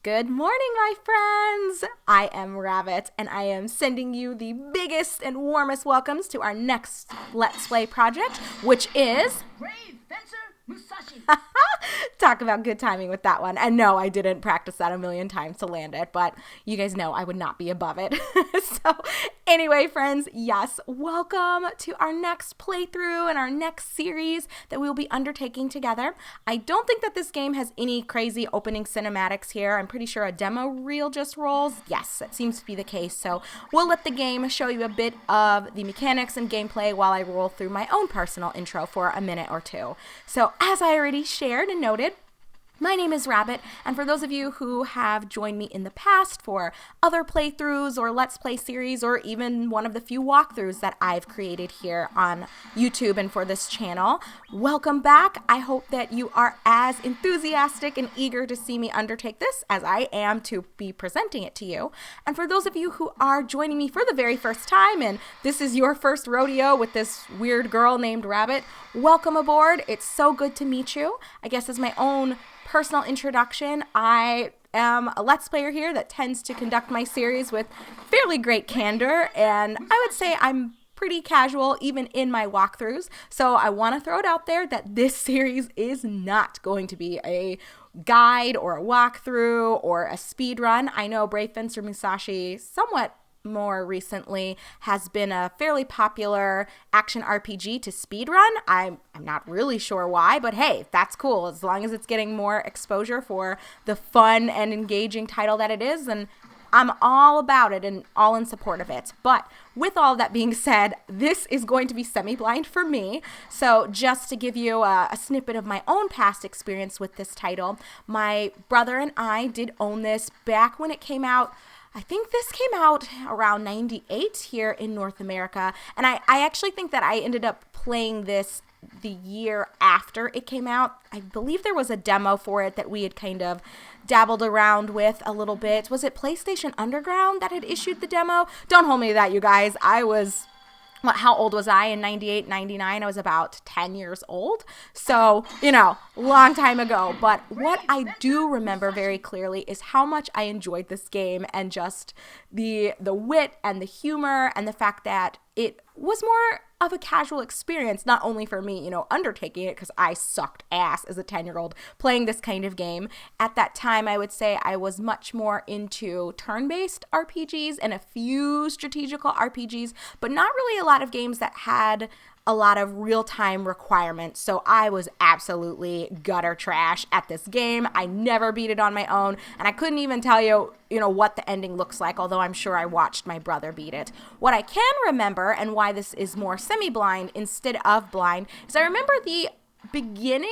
Good morning, my friends! I am Rabbit, and I am sending you the biggest and warmest welcomes to our next Let's Play project, which is... Brave Fencer Musashi. Talk about good timing with that one. And no, I didn't practice that a million times to land it, but you guys know I would not be above it. So anyway, friends, yes, welcome to our next playthrough and our next series that we will be undertaking together. I don't think that this game has any crazy opening cinematics here. I'm pretty sure a demo reel just rolls. Yes, that seems to be the case. So we'll let the game show you a bit of the mechanics and gameplay while I roll through my own personal intro for a minute or two. So as I already shared and noted, my name is Rabbit, and for those of you who have joined me in the past for other playthroughs or Let's Play series or even one of the few walkthroughs that I've created here on YouTube and for this channel, welcome back. I hope that you are as enthusiastic and eager to see me undertake this as I am to be presenting it to you. And for those of you who are joining me for the very first time and this is your first rodeo with this weird girl named Rabbit, welcome aboard. It's so good to meet you. I guess as my own personal introduction, I am a Let's Player here that tends to conduct my series with fairly great candor, and I would say I'm pretty casual even in my walkthroughs. So I want to throw it out there that this series is not going to be a guide or a walkthrough or a speed run. I know Brave Fencer Musashi somewhat more recently has been a fairly popular action RPG to speedrun. I'm not really sure why, but hey, that's cool. As long as it's getting more exposure for the fun and engaging title that it is, and I'm all about it and all in support of it. But with all that being said, this is going to be semi-blind for me. So just to give you a snippet of my own past experience with this title, my brother and I did own this back when it came out. I think this came out around 98 here in North America, and I actually think that I ended up playing this the year after it came out. I believe there was a demo for it that we had kind of dabbled around with a little bit. Was it PlayStation Underground that had issued the demo? Don't hold me to that, you guys. How old was I in 98, 99? I was about 10 years old. So, long time ago. But what I do remember very clearly is how much I enjoyed this game and just the wit and the humor and the fact that it was more of a casual experience, not only for me, undertaking it because I sucked ass as a 10-year-old playing this kind of game. At that time, I would say I was much more into turn-based RPGs and a few strategical RPGs, but not really a lot of games that had a lot of real-time requirements. So I was absolutely gutter trash at this game. I never beat it on my own, and I couldn't even tell you, what the ending looks like, although I'm sure I watched my brother beat it. What I can remember, and why this is more semi-blind instead of blind, is I remember the beginning,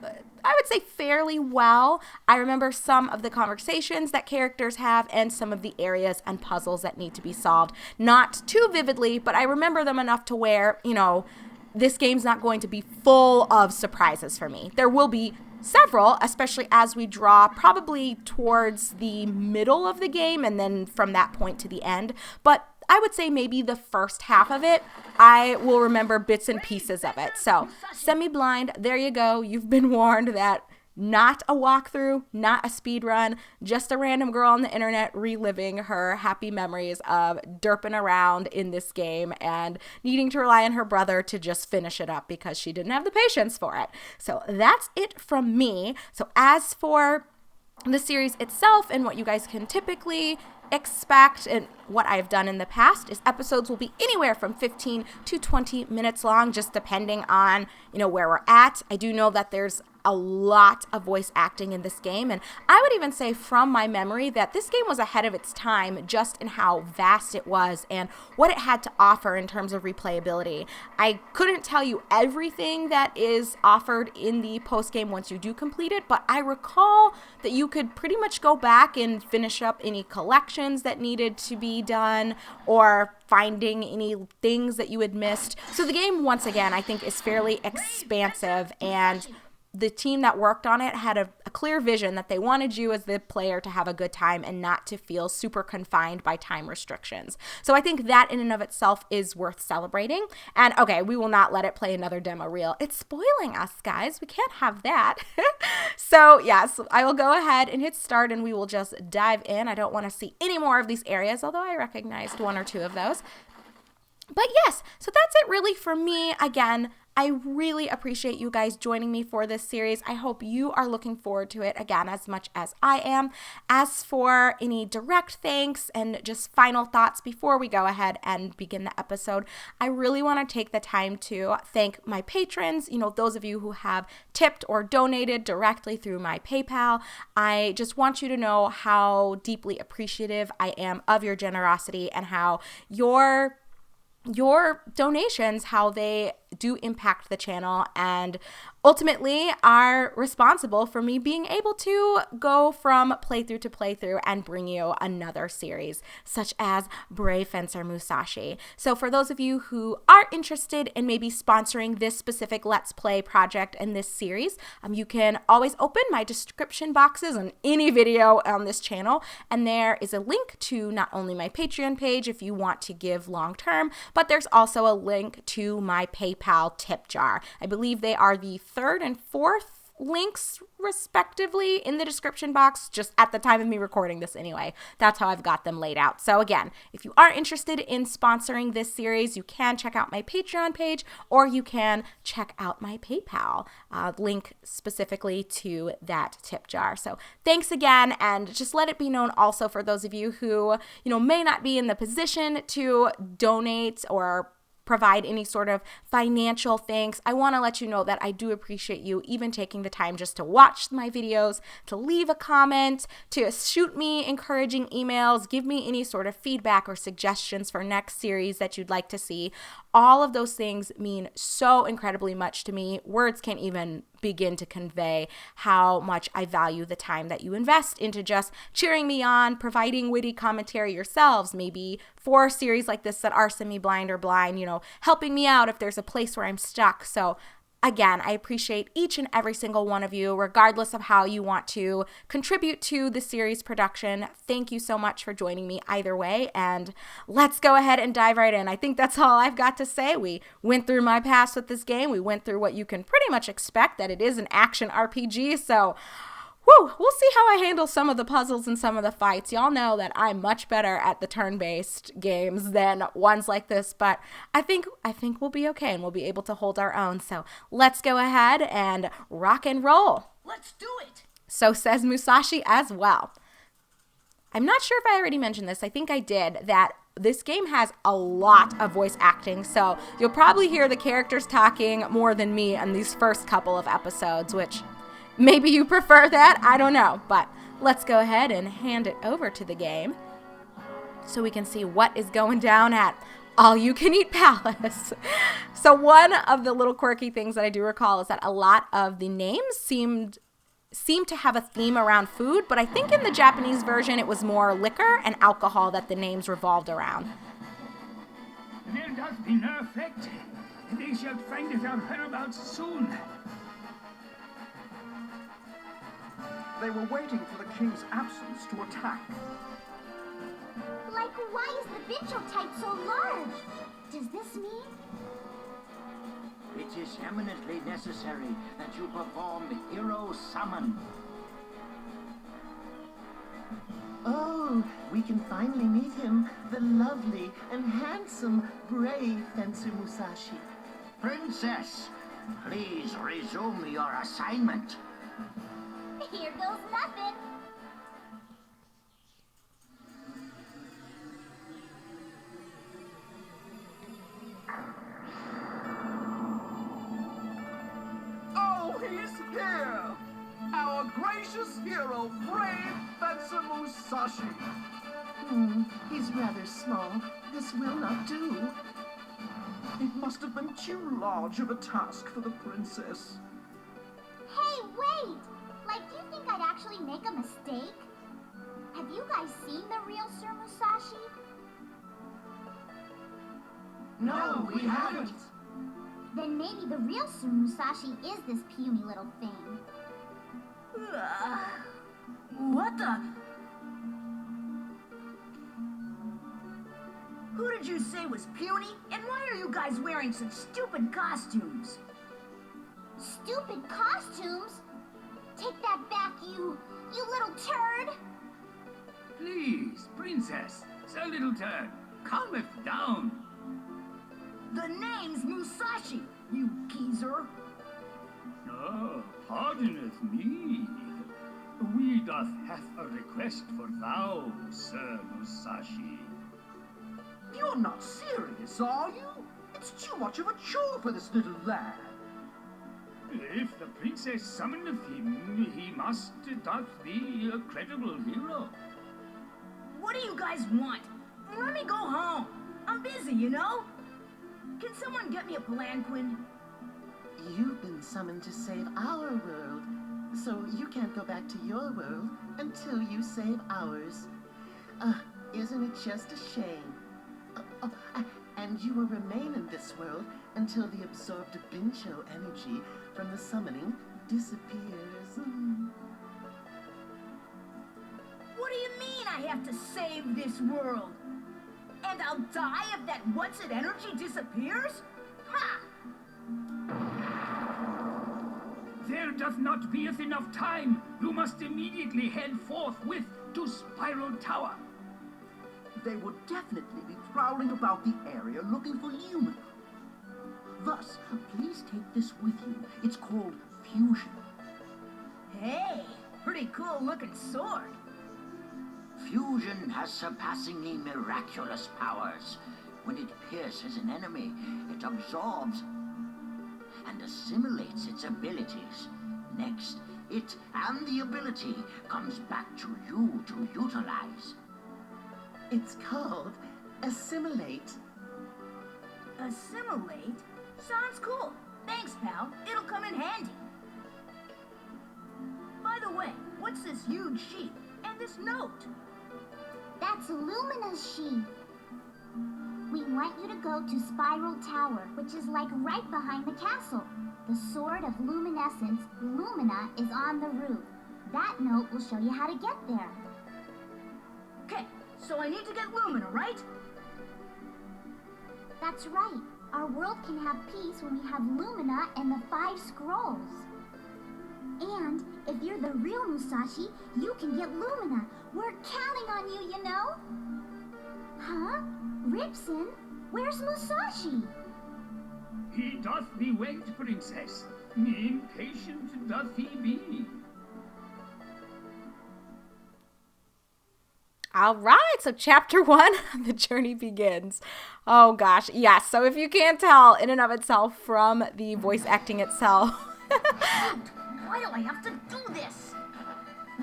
I would say fairly well. I remember some of the conversations that characters have and some of the areas and puzzles that need to be solved. Not too vividly, but I remember them enough to where, this game's not going to be full of surprises for me. There will be several, especially as we draw probably towards the middle of the game and then from that point to the end. But I would say maybe the first half of it, I will remember bits and pieces of it. So, semi-blind, there you go. You've been warned that not a walkthrough, not a speed run, just a random girl on the internet reliving her happy memories of derping around in this game and needing to rely on her brother to just finish it up because she didn't have the patience for it. So that's it from me. So as for the series itself and what you guys can typically expect and what I've done in the past is episodes will be anywhere from 15 to 20 minutes long, just depending on, where we're at. I do know that there's a lot of voice acting in this game, and I would even say from my memory that this game was ahead of its time just in how vast it was and what it had to offer in terms of replayability. I couldn't tell you everything that is offered in the post-game once you do complete it, but I recall that you could pretty much go back and finish up any collections that needed to be done or finding any things that you had missed. So the game, once again, I think is fairly expansive, and the team that worked on it had a clear vision that they wanted you as the player to have a good time and not to feel super confined by time restrictions. So I think that in and of itself is worth celebrating. And okay, we will not let it play another demo reel. It's spoiling us, guys. We can't have that. So yes, I will go ahead and hit start and we will just dive in. I don't want to see any more of these areas, although I recognized one or two of those. But yes, so that's it really for me. Again, I really appreciate you guys joining me for this series. I hope you are looking forward to it again as much as I am. As for any direct thanks and just final thoughts before we go ahead and begin the episode, I really want to take the time to thank my patrons, those of you who have tipped or donated directly through my PayPal. I just want you to know how deeply appreciative I am of your generosity and how your donations, how they do impact the channel and ultimately are responsible for me being able to go from playthrough to playthrough and bring you another series such as Brave Fencer Musashi. So for those of you who are interested in maybe sponsoring this specific Let's Play project and this series, you can always open my description boxes on any video on this channel, and there is a link to not only my Patreon page if you want to give long term, but there's also a link to my PayPal tip jar. I believe they are the third and fourth links respectively in the description box, just at the time of me recording this anyway. That's how I've got them laid out. So again, if you are interested in sponsoring this series, you can check out my Patreon page or you can check out my PayPal link specifically to that tip jar. So thanks again, and just let it be known also for those of you who, may not be in the position to donate or provide any sort of financial thanks. I want to let you know that I do appreciate you even taking the time just to watch my videos, to leave a comment, to shoot me encouraging emails, give me any sort of feedback or suggestions for next series that you'd like to see. All of those things mean so incredibly much to me. Words can't even begin to convey how much I value the time that you invest into just cheering me on, providing witty commentary yourselves, maybe for a series like this that are semi-blind or blind, helping me out if there's a place where I'm stuck. So again, I appreciate each and every single one of you, regardless of how you want to contribute to the series production. Thank you so much for joining me either way, and let's go ahead and dive right in. I think that's all I've got to say. We went through my past with this game. We went through what you can pretty much expect, that it is an action RPG, so we'll see how I handle some of the puzzles and some of the fights. Y'all know that I'm much better at the turn-based games than ones like this, but I think we'll be okay and we'll be able to hold our own. So let's go ahead and rock and roll. Let's do it. So says Musashi as well. I'm not sure if I already mentioned this. I think I did, that this game has a lot of voice acting, so you'll probably hear the characters talking more than me in these first couple of episodes, which maybe you prefer that, I don't know, but let's go ahead and hand it over to the game so we can see what is going down at All You Can Eat Palace. So one of the little quirky things that I do recall is that a lot of the names seem to have a theme around food, but I think in the Japanese version it was more liquor and alcohol that the names revolved around. There does be no effect. They shall find it out whereabouts soon. They were waiting for the king's absence to attack. Like, why is the Vincho type so large? Does this mean? It is eminently necessary that you perform the hero summon. Oh, we can finally meet him, the lovely and handsome Brave Fencer Musashi. Princess, please resume your assignment. Here goes nothing. Oh, he's here! Our gracious hero, Brave Fencer Musashi. He's rather small. This will not do. It must have been too large of a task for the princess. Hey, wait! Like, do you think I'd actually make a mistake? Have you guys seen the real Sir Musashi? No, we haven't. Then maybe the real Sir Musashi is this puny little thing. What the? Who did you say was puny? And why are you guys wearing such stupid costumes? Stupid costumes? Take that back, you little turd! Please, princess, Sir Little Turd, calmeth down. The name's Musashi, you geezer. Oh, pardoneth me. We doth have a request for thou, Sir Musashi. You're not serious, are you? It's too much of a chore for this little lad. If the princess summoneth him, he must doth be a credible hero. What do you guys want? Let me go home. I'm busy, you know? Can someone get me a palanquin? You've been summoned to save our world, so you can't go back to your world until you save ours. Isn't it just a shame? And you will remain in this world until the absorbed Bincho energy from the summoning disappears. What do you mean I have to save this world? And I'll die if that what's-it energy disappears? Ha! There doth not beeth enough time. You must immediately head forthwith to Spiral Tower. They would definitely be prowling about the area looking for Lumina. Thus, please take this with you. It's called Fusion. Hey, pretty cool looking sword. Fusion has surpassingly miraculous powers. When it pierces an enemy, it absorbs and assimilates its abilities. Next, it and the ability comes back to you to utilize. It's called assimilate. Assimilate? Sounds cool. Thanks, pal. It'll come in handy. By the way, what's this huge sheet and this note? That's Lumina's sheath. We want you to go to Spiral Tower, which is like right behind the castle. The Sword of Luminescence, Lumina, is on the roof. That note will show you how to get there. Okay, so I need to get Lumina, right? That's right. Our world can have peace when we have Lumina and the 5 scrolls. And if you're the real Musashi, you can get Lumina. We're counting on you, you know? Huh? Ripson? Where's Musashi? He doth be wait, princess. Impatient doth he be. All right, so chapter 1, the journey begins. Oh gosh, yes. So if you can't tell in and of itself from the voice acting itself. Why do I have to do this?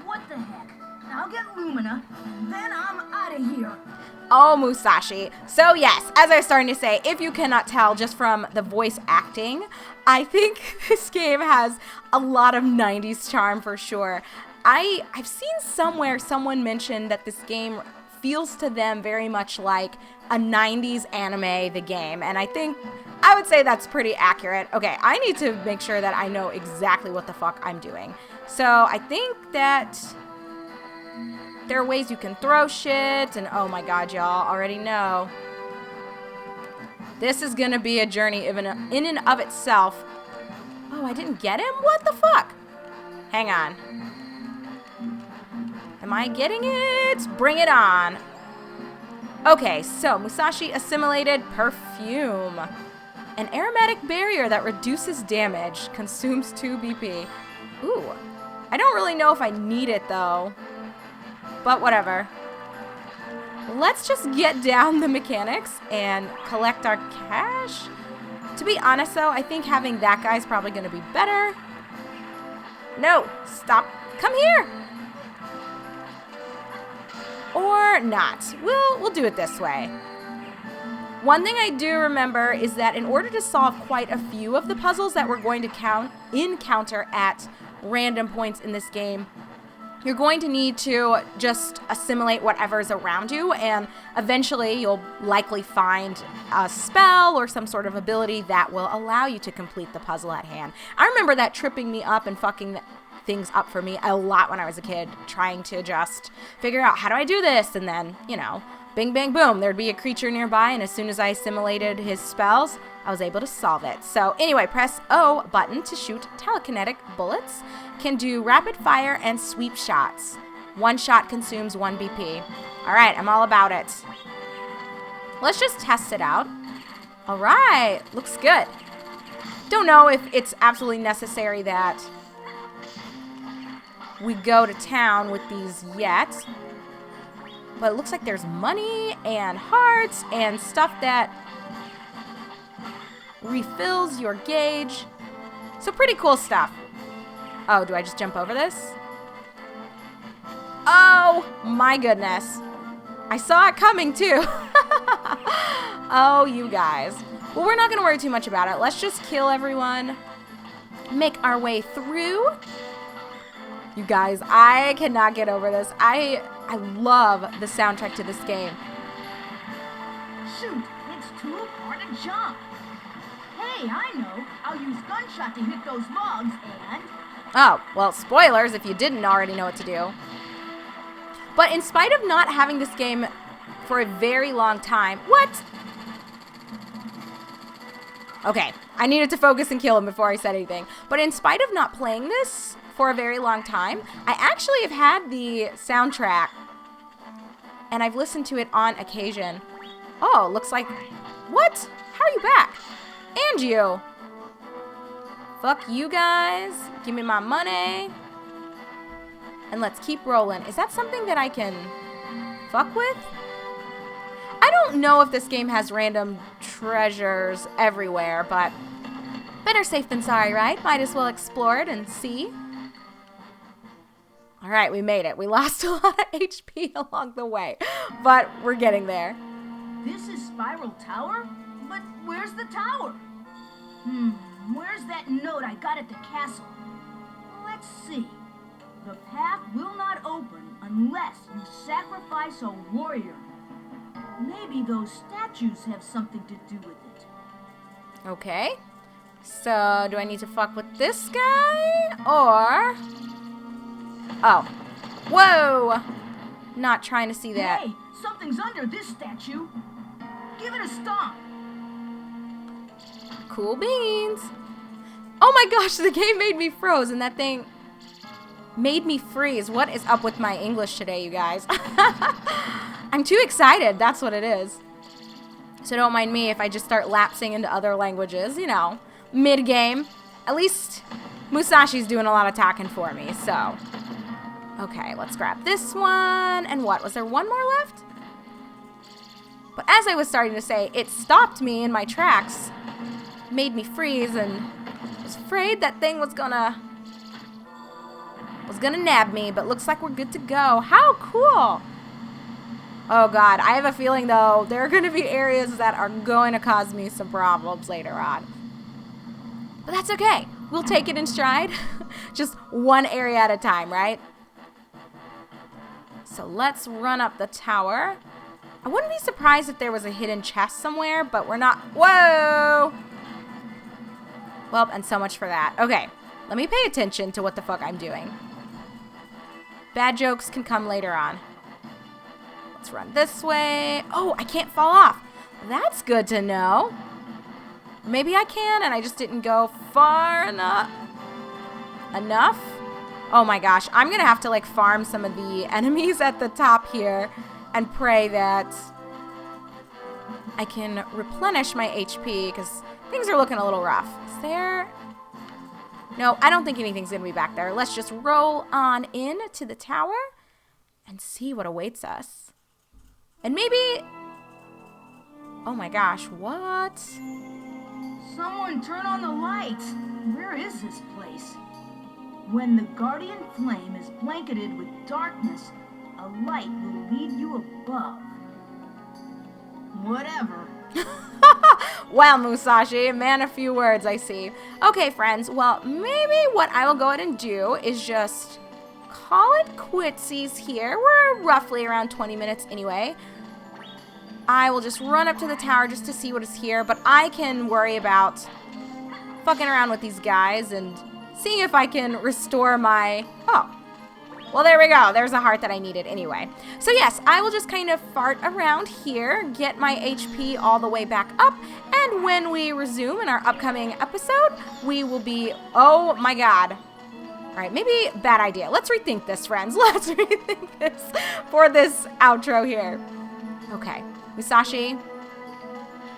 What the heck? I'll get Lumina, then I'm out of here. Oh, Musashi. So yes, as I was starting to say, if you cannot tell just from the voice acting, I think this game has a lot of 90s charm for sure. I've seen somewhere someone mentioned that this game feels to them very much like a 90s anime, the game, and I would say that's pretty accurate. Okay, I need to make sure that I know exactly what the fuck I'm doing. So I think that there are ways you can throw shit, and oh my god, y'all already know. This is gonna be a journey in and of itself. Oh, I didn't get him? What the fuck? Hang on. Am I getting it? Bring it on. Okay, so Musashi assimilated perfume. An aromatic barrier that reduces damage, consumes 2 BP. Ooh, I don't really know if I need it though. But whatever. Let's just get down the mechanics and collect our cash. To be honest though, I think having that guy's probably gonna be better. No, stop. Come here. Or not. We'll do it this way. One thing I do remember is that in order to solve quite a few of the puzzles that we're going to encounter at random points in this game, you're going to need to just assimilate whatever's around you, and eventually you'll likely find a spell or some sort of ability that will allow you to complete the puzzle at hand. I remember that tripping me up and fucking things up for me a lot when I was a kid, trying to just figure out, how do I do this? And then, you know, bing, bang, boom, there'd be a creature nearby, and as soon as I assimilated his spells, I was able to solve it. So anyway, press O button to shoot telekinetic bullets. Can do rapid fire and sweep shots. One shot consumes 1 BP. All right, I'm all about it. Let's just test it out. All right, looks good. Don't know if it's absolutely necessary that we go to town with these yet. But it looks like there's money and hearts and stuff that refills your gauge. So pretty cool stuff. Oh, do I just jump over this? Oh, my goodness. I saw it coming, too. Oh, you guys. Well, we're not going to worry too much about it. Let's just kill everyone. Make our way through. You guys, I cannot get over this. I love the soundtrack to this game. Shoot, it's too hard to jump. Hey, I know. I'll use gunshot to hit those logs and... Oh, well, spoilers if you didn't already know what to do. But in spite of not having this game for a very long time... What? Okay, I needed to focus and kill him before I said anything. But in spite of not playing this for a very long time, I actually have had the soundtrack. And I've listened to it on occasion. Oh, looks like... What? How are you back? And you. Fuck you guys. Give me my money. And let's keep rolling. Is that something that I can fuck with? I don't know if this game has random treasures everywhere, but better safe than sorry, right? Might as well explore it and see. All right, we made it. We lost a lot of HP along the way, but we're getting there. This is Spiral Tower? But where's the tower? Where's that note I got at the castle? Let's see. The path will not open unless you sacrifice a warrior. Maybe those statues have something to do with it. Okay. So, do I need to fuck with this guy? Or... Oh. Whoa! Not trying to see that. Hey, something's under this statue. Give it a stomp. Cool beans. Oh my gosh, the game made me froze and that thing made me freeze. What is up with my English today, you guys? I'm too excited. That's what it is. So don't mind me if I just start lapsing into other languages, you know, mid-game. At least Musashi's doing a lot of talking for me, so. Okay, let's grab this one. And what? Was there one more left? But as I was starting to say, it stopped me in my tracks. Made me freeze and was afraid that thing was gonna nab me, but looks like we're good to go. How cool! Oh god, I have a feeling though there are gonna be areas that are going to cause me some problems later on. But that's okay. We'll take it in stride. Just one area at a time, right? So let's run up the tower. I wouldn't be surprised if there was a hidden chest somewhere, but we're not. Whoa! Well, and so much for that. Okay, let me pay attention to what the fuck I'm doing. Bad jokes can come later on. Let's run this way. Oh, I can't fall off. That's good to know. Maybe I can, and I just didn't go far enough. Oh my gosh, I'm gonna have to like farm some of the enemies at the top here and pray that I can replenish my HP because things are looking a little rough. Is there? No, I don't think anything's gonna be back there. Let's just roll on in to the tower and see what awaits us. And maybe... Oh my gosh, what? Someone turn on the lights. Where is this place? When the guardian flame is blanketed with darkness, a light will lead you above. Whatever. Well, Musashi, man, a few words, I see. Okay, friends, well, maybe what I will go ahead and do is just call it quitsies here. We're roughly around 20 minutes anyway. I will just run up to the tower just to see what is here, but I can worry about fucking around with these guys and seeing if I can restore my... Oh. Well, there we go. There's a heart that I needed anyway. So yes, I will just kind of fart around here, get my HP all the way back up, and when we resume in our upcoming episode, we will be... Oh my god. All right, maybe bad idea. Let's rethink this, friends. Let's rethink this for this outro here. Okay, Musashi.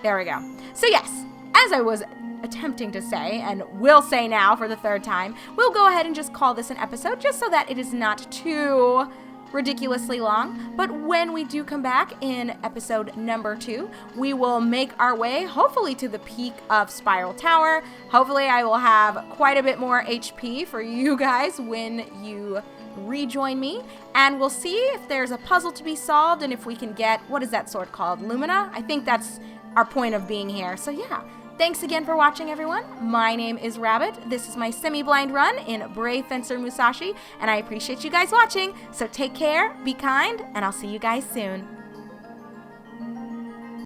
There we go. So yes, as I was attempting to say, and will say now for the third time, we'll go ahead and just call this an episode, just so that it is not too ridiculously long. But when we do come back in episode number 2, we will make our way, hopefully, to the peak of Spiral Tower. Hopefully, I will have quite a bit more HP for you guys when you rejoin me, and we'll see if there's a puzzle to be solved, and if we can get, what is that sword called? Lumina? I think that's our point of being here. So yeah. Thanks again for watching, everyone. My name is Rabbit. This is my semi-blind run in Brave Fencer Musashi, and I appreciate you guys watching. So take care, be kind, and I'll see you guys soon.